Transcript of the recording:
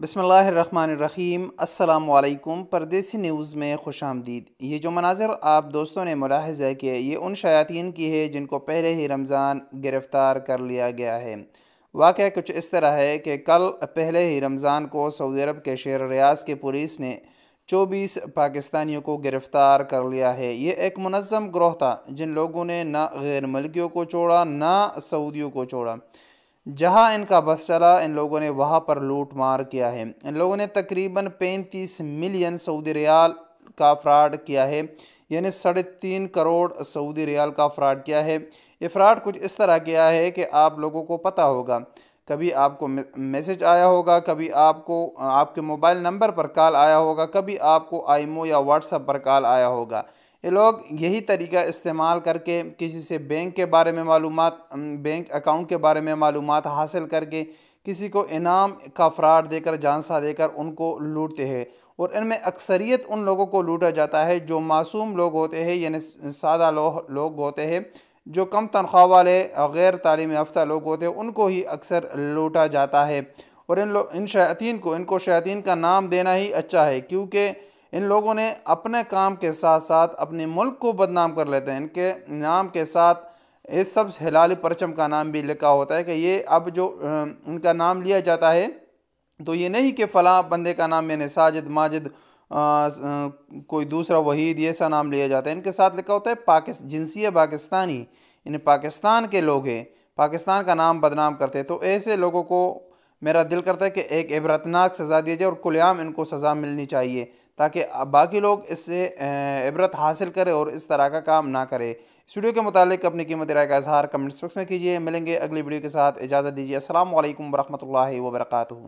बिस्मिल्लाहिर्रहमानिर्रहीम, अस्सलामुअलैकुम। परदेसी न्यूज़ में खुश आमदीद। ये जो मनाज़र आप दोस्तों ने मुलाहिज़ा किए ये उन शयातीन की है जिनको पहले ही रमज़ान गिरफ़्तार कर लिया गया है। वाक़या कुछ इस तरह है कि कल पहले ही रमज़ान को सऊदी अरब के शहर रियाद की पुलिस ने 24 पाकिस्तानियों को गिरफ़्तार कर लिया है। ये एक मुनज़्ज़म गिरोह था जिन लोगों ने ना गैर मुल्कियों को छोड़ा ना सऊदियों को छोड़ा। जहां इनका बस चला इन लोगों ने वहां पर लूट मार किया है। इन लोगों ने तकरीबन 35 मिलियन सऊदी रियाल का फ्रॉड किया है, यानी 3.5 करोड़ सऊदी रियाल का फ्रॉड किया है। ये फ्रॉड कुछ इस तरह किया है कि आप लोगों को पता होगा, कभी आपको मैसेज आया होगा, कभी आपको आपके मोबाइल नंबर पर कॉल आया होगा, कभी आपको आईमो या व्हाट्सएप पर कॉल आया होगा। ये लोग यही तरीका इस्तेमाल करके किसी से बैंक के बारे में मालूमात, बैंक अकाउंट के बारे में मालूमात हासिल करके किसी को इनाम का फ्रॉड देकर, झांसा देकर उनको लूटते हैं। और इनमें अक्सरियत उन लोगों को लूटा जाता है जो मासूम लोग होते हैं, यानी सादा लोग होते हैं, जो कम तनख्वाह वाले गैर तालीम याफ्ता लोग होते हैं, उनको ही अक्सर लूटा जाता है। और इन शयातीन को, इनको शयातीन का नाम देना ही अच्छा है, क्योंकि इन लोगों ने अपने काम के साथ साथ अपने मुल्क को बदनाम कर लेते हैं। इनके नाम के साथ इस सब हिलाली परचम का नाम भी लिखा होता है कि ये अब जो इनका नाम लिया जाता है तो ये नहीं कि फ़लाँ बंदे का नाम, यानी साजिद, माजिद, कोई दूसरा वहीद, ये सा नाम लिया जाता है। इनके साथ लिखा होता है जिनसिया पाकिस्तानी, यानी पाकिस्तान के लोग हैं, पाकिस्तान का नाम बदनाम करते हैं। तो ऐसे लोगों को मेरा दिल करता है कि एक इबरतनाक सज़ा दी जाए और खुलेआम इनको सज़ा मिलनी चाहिए, ताकि बाकी लोग इससे इबरत हासिल करें और इस तरह का काम ना करें। इस वीडियो के मुतालिक अपनी कीमती राय का इजहार कमेंट्स बॉक्स में कीजिए। मिलेंगे अगली वीडियो के साथ, इजाज़त दीजिए। अस्सलामु अलैकुम वरहमतुल्लाहि वबरकातुहू।